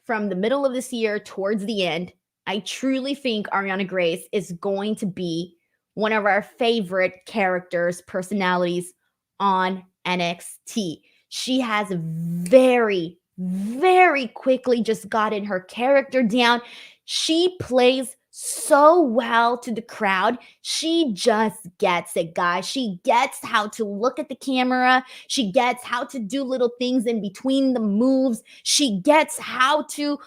from the middle of this year towards the end, I truly think Ariana Grace is going to be one of our favorite characters, personalities on NXT. She has very, very quickly just gotten her character down. She plays so well to the crowd. She just gets it, guys. She gets how to look at the camera. She gets how to do little things in between the moves. She gets how to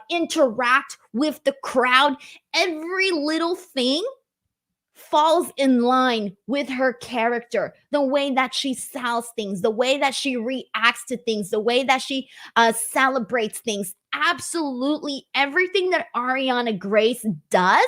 interact with the crowd. Every little thing falls in line with her character. The way that she sells things, the way that she reacts to things, the way that she celebrates things. Absolutely everything that Ariana Grace does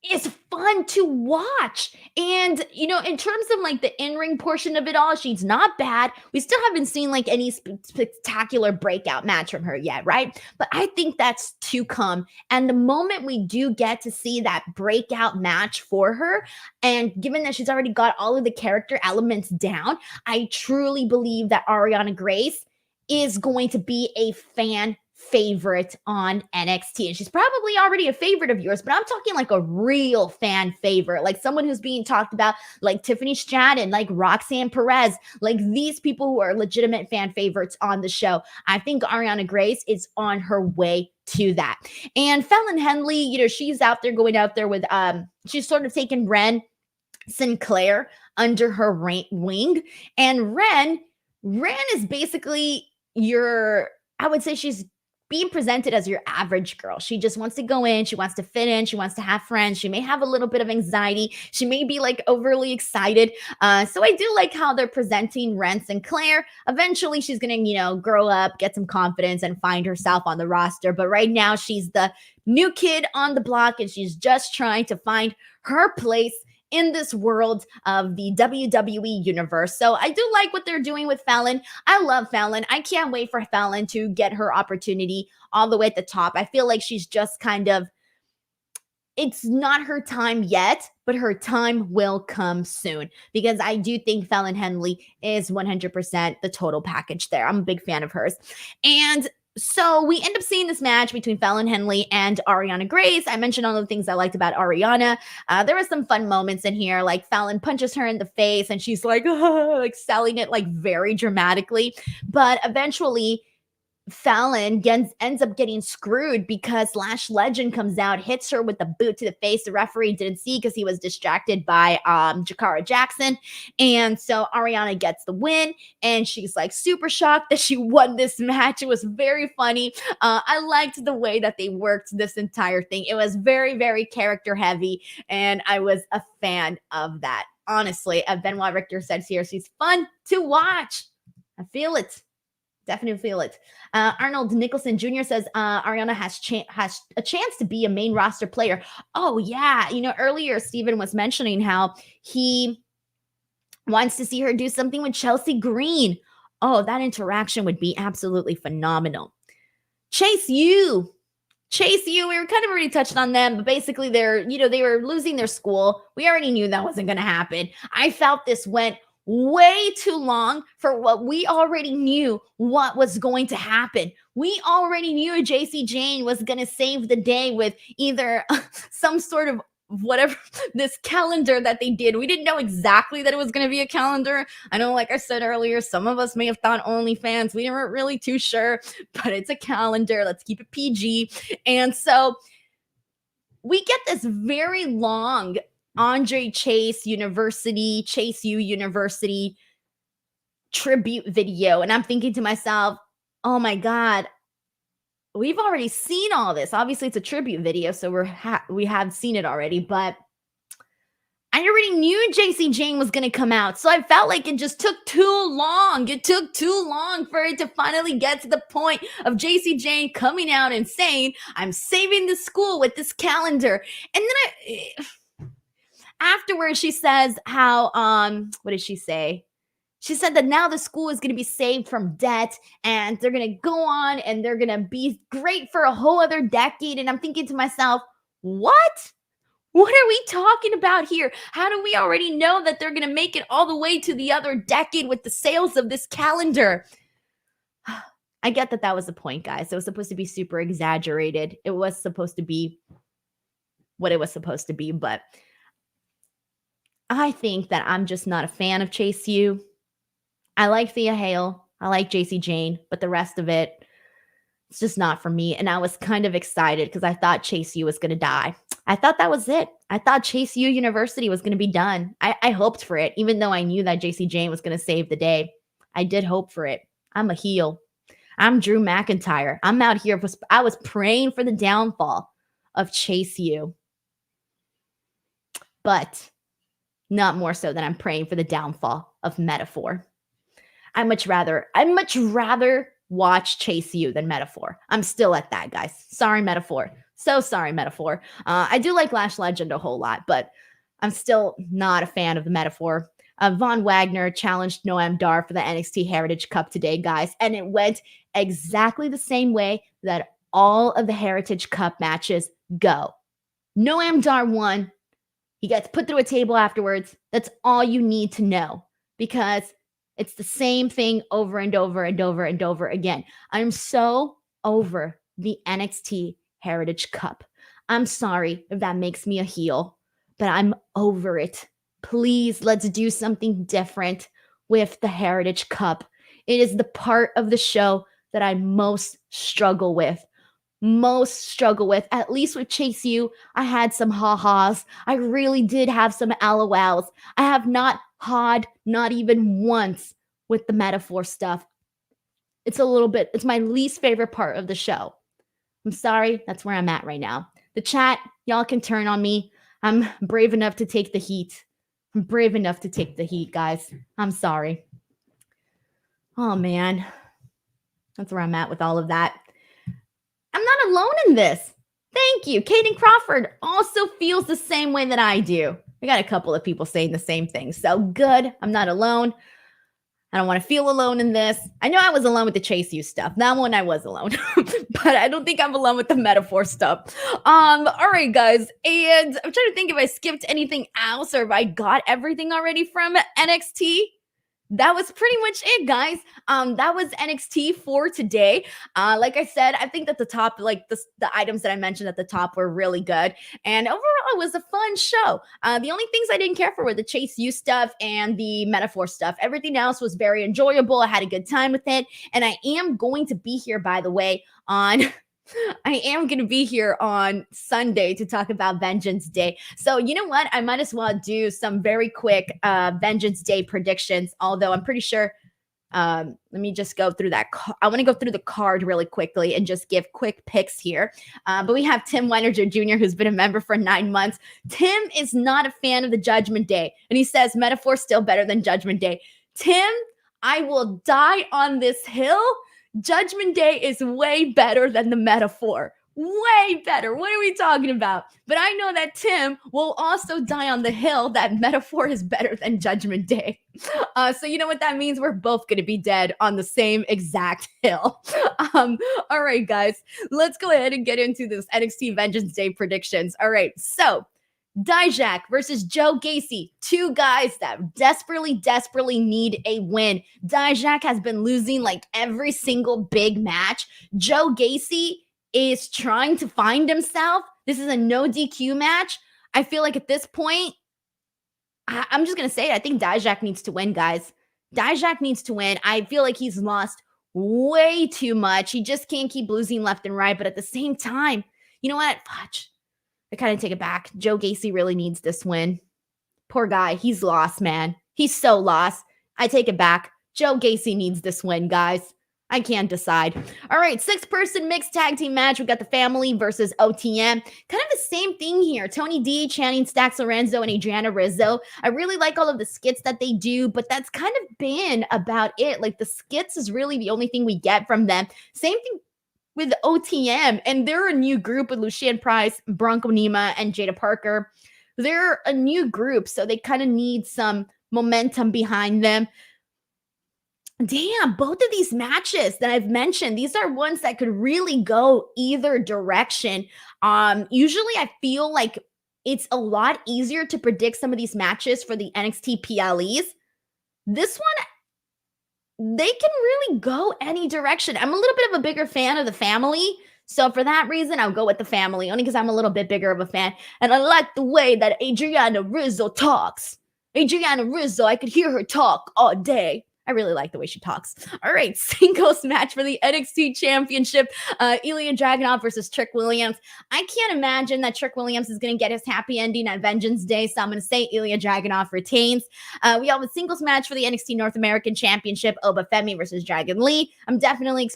is fun to watch. And, you know, in terms of like the in-ring portion of it all, she's not bad. We still haven't seen like any spectacular breakout match from her yet, right? But I think that's to come. And the moment we do get to see that breakout match for her, and given that she's already got all of the character elements down, I truly believe that Ariana Grace is going to be a fan favorite on NXT. And she's probably already a favorite of yours, but I'm talking like a real fan favorite, like someone who's being talked about, like Tiffany Stratton, like Roxanne Perez, like these people who are legitimate fan favorites on the show. I think Ariana Grace is on her way to that. And Fallon Henley, you know, she's out there going out there with, she's sort of taken Ren Sinclair under her wing. And Ren is basically I would say she's being presented as your average girl. She just wants to go in. She wants to fit in. She wants to have friends. She may have a little bit of anxiety. She may be like overly excited. So I do like how they're presenting Ren Sinclair. Eventually she's going to, you know, grow up, get some confidence and find herself on the roster. But right now she's the new kid on the block and she's just trying to find her place in this world of the WWE universe. So I do like what they're doing with Fallon. I love Fallon. I can't wait for Fallon to get her opportunity all the way at the top. I feel like she's just kind of, it's not her time yet, but her time will come soon, because I do think Fallon Henley is 100% the total package there. I'm a big fan of hers. And so we end up seeing this match between Fallon Henley and Ariana Grace. I mentioned all the things I liked about Ariana. There were some fun moments in here, like Fallon punches her in the face and she's like, like selling it like very dramatically. But eventually Fallon ends up getting screwed because Lash Legend comes out, hits her with the boot to the face. The referee didn't see because he was distracted by Jakara Jackson. And so Ariana gets the win, and she's like super shocked that she won this match. It was very funny. I liked the way that they worked this entire thing. It was very, very character heavy, and I was a fan of that. Honestly, Benoit Richter says here, she's fun to watch. I feel it. Definitely feel it. Arnold Nicholson Jr. says Ariana has a chance to be a main roster player. Oh, yeah. You know, earlier Steven was mentioning how he wants to see her do something with Chelsea Green. Oh, that interaction would be absolutely phenomenal. Chase U. We were kind of already touched on them, but basically they were losing their school. We already knew that wasn't going to happen. I felt this went way too long for what we already knew what was going to happen. We already knew JC Jane was going to save the day with either some sort of whatever, this calendar that they did. We didn't know exactly that it was going to be a calendar. I know, like I said earlier, some of us may have thought OnlyFans. We weren't really too sure, but it's a calendar. Let's keep it PG. And so we get this very long Andre Chase U University tribute video. And I'm thinking to myself, oh my God, we've already seen all this. Obviously, it's a tribute video, so we have seen it already. But I already knew JC Jane was going to come out. So I felt like it just took too long. It took too long for it to finally get to the point of JC Jane coming out and saying, I'm saving the school with this calendar. And then afterwards, she says how, what did she say? She said that now the school is going to be saved from debt, and they're going to go on and they're going to be great for a whole other decade. And I'm thinking to myself, what? What are we talking about here? How do we already know that they're going to make it all the way to the other decade with the sales of this calendar? I get that was the point, guys. It was supposed to be super exaggerated. It was supposed to be what it was supposed to be, but I think that I'm just not a fan of Chase U. I like Thea Hale. I like JC Jane, but the rest of it, it's just not for me. And I was kind of excited because I thought Chase U was going to die. I thought that was it. I thought Chase U University was going to be done. I hoped for it, even though I knew that JC Jane was going to save the day. I did hope for it. I'm a heel. I'm Drew McIntyre. I'm out here. I was praying for the downfall of Chase U. But not more so than I'm praying for the downfall of Metaphor. I'd much rather watch Chase U than Metaphor. I'm still at that, guys. Sorry, Metaphor. So sorry, Metaphor. I do like Lash Legend a whole lot, but I'm still not a fan of the Metaphor. Von Wagner challenged Noam Dar for the NXT Heritage Cup today, guys, and it went exactly the same way that all of the Heritage Cup matches go. Noam Dar won. He gets put through a table afterwards. That's all you need to know, because it's the same thing over and over and over and over again. I'm so over the NXT Heritage Cup. I'm sorry if that makes me a heel, but I'm over it. Please, let's do something different with the Heritage Cup. It is the part of the show that I most struggle with. At least with Chase U, I had some ha-has. I really did have some LOLs. I have not ha'd, not even once, with the Metaphor stuff. It's my least favorite part of the show. I'm sorry, that's where I'm at right now. The chat, y'all can turn on me. I'm brave enough to take the heat. Guys. I'm sorry. Oh, man. That's where I'm at with all of that. I'm not alone in this. Thank you. Kaden Crawford also feels the same way that I do. We got a couple of people saying the same thing. So good. I'm not alone. I don't want to feel alone in this. I know I was alone with the Chase U stuff. That one I was alone. But I don't think I'm alone with the Metaphor stuff. All right, guys. And I'm trying to think if I skipped anything else or if I got everything already from NXT. that was pretty much it, guys. That was NXT for today. Like I said, I think that the top, like the items that I mentioned at the top were really good, and overall, it was a fun show. The only things I didn't care for were the Chase U stuff and the metaphor stuff. Everything else was very enjoyable. I had a good time with it, and I am going to be here, by the way, on I am going to be here on Sunday to talk about Vengeance Day. So, you know what? I might as well do some very quick Vengeance Day predictions, although I'm pretty sure. Let me just go through that. I want to go through the card really quickly and just give quick picks here. But we have Tim Weininger Jr., who's been a member for 9 months. Tim is not a fan of the Judgment Day, and he says metaphor still better than Judgment Day. Tim, I will die on this hill. Judgment Day is way better than the metaphor. Way better. What are we talking about? But I know that Tim will also die on the hill that metaphor is better than Judgment Day. So you know what that means? We're both going to be dead on the same exact hill. All right, guys, let's go ahead and get into this NXT Vengeance Day predictions. All right, so Dijak versus Joe Gacy, two guys that desperately need a win. Dijak has been losing like every single big match. Joe Gacy is trying to find himself. This is a no DQ match. I feel like at this point, I'm just going to say it. I think Dijak needs to win, guys. Dijak needs to win. I feel like he's lost way too much. He just can't keep losing left and right. But at the same time, you know what? Fudge. I kind of take it back. Joe Gacy really needs this win. Poor guy. He's lost, man. He's so lost. I take it back. Joe Gacy needs this win, guys. I can't decide. All right, 6-person mixed tag team match. We got the family versus OTM. Kind of the same thing here. Tony D, Channing Stacks Lorenzo, and Adriana Rizzo. I really like all of the skits that they do, but that's kind of been about it. Like the skits is really the only thing we get from them. Same thing with OTM, and they're a new group with Lucian Price, Bronco Nima, and Jada Parker. They're a new group, so they kind of need some momentum behind them. Damn, both of these matches that I've mentioned, these are ones that could really go either direction. Usually I feel like it's a lot easier to predict some of these matches for the NXT PLEs. This one, they can really go any direction. I'm a little bit of a bigger fan of the family. So for that reason, I'll go with the family, only because I'm a little bit bigger of a fan. And I like the way that Adriana Rizzo talks. Adriana Rizzo, I could hear her talk all day. I really like the way she talks. All right, singles match for the NXT Championship. Ilja Dragunov versus Trick Williams. I can't imagine that Trick Williams is going to get his happy ending at Vengeance Day, so I'm going to say Ilja Dragunov retains. We have a singles match for the NXT North American Championship. Oba Femi versus Dragon Lee. I'm definitely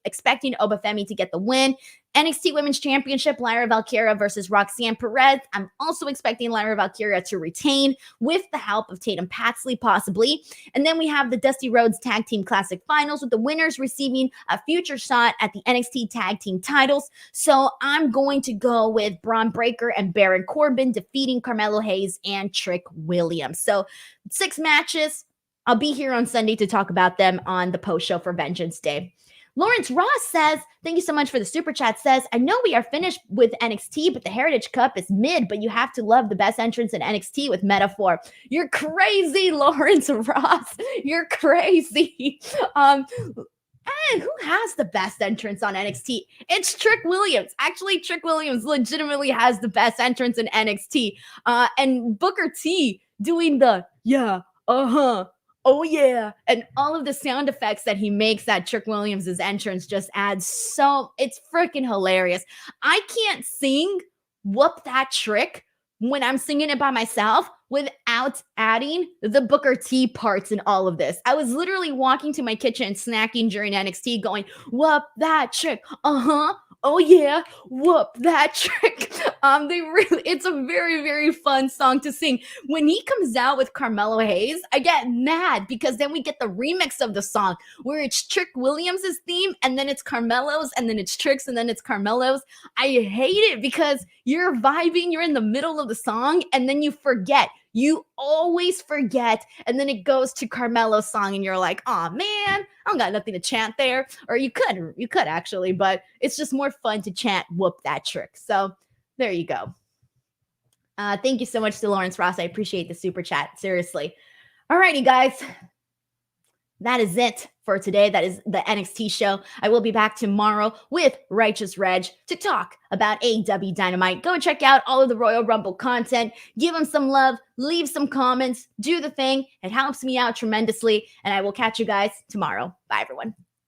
expecting Oba Femi to get the win. NXT Women's Championship, Lyra Valkyria versus Roxanne Perez. I'm also expecting Lyra Valkyria to retain with the help of Tatum Paxley, possibly. And then we have the Dusty Rhodes Tag Team Classic Finals with the winners receiving a future shot at the NXT Tag Team titles. So I'm going to go with Braun Breaker and Baron Corbin defeating Carmelo Hayes and Trick Williams. So 6 matches. I'll be here on Sunday to talk about them on the post show for Vengeance Day. Lawrence Ross says, thank you so much for the super chat, says, I know we are finished with NXT, but the Heritage Cup is mid, but you have to love the best entrance in NXT with Metaphor. You're crazy, Lawrence Ross. You're crazy. And who has the best entrance on NXT? It's Trick Williams. Actually, Trick Williams legitimately has the best entrance in NXT. And Booker T doing the, yeah, oh yeah, and all of the sound effects that he makes at Trick Williams' entrance just adds so, it's freaking hilarious. I can't sing Whoop That Trick when I'm singing it by myself without adding the Booker T parts in all of this. I was literally walking to my kitchen snacking during NXT going, whoop that trick, oh yeah, whoop that trick. It's a very, very fun song to sing. When he comes out with Carmelo Hayes, I get mad because then we get the remix of the song where it's Trick Williams' theme and then it's Carmelo's and then it's Trick's and then it's Carmelo's. I hate it because you're vibing, you're in the middle of the song and then you forget. You always forget, and then it goes to Carmelo's song, and you're like, "Oh man, I don't got nothing to chant there." Or you could actually, but it's just more fun to chant "Whoop That Trick." So there you go. Thank you so much to Lawrence Ross. I appreciate the super chat. Seriously. Alrighty, guys. that is it for today. That is the NXT show. I will be back tomorrow with Righteous Reg to talk about AEW Dynamite. Go and check out all of the Royal Rumble content. Give them some love. Leave some comments. Do the thing. It helps me out tremendously. And I will catch you guys tomorrow. Bye, everyone.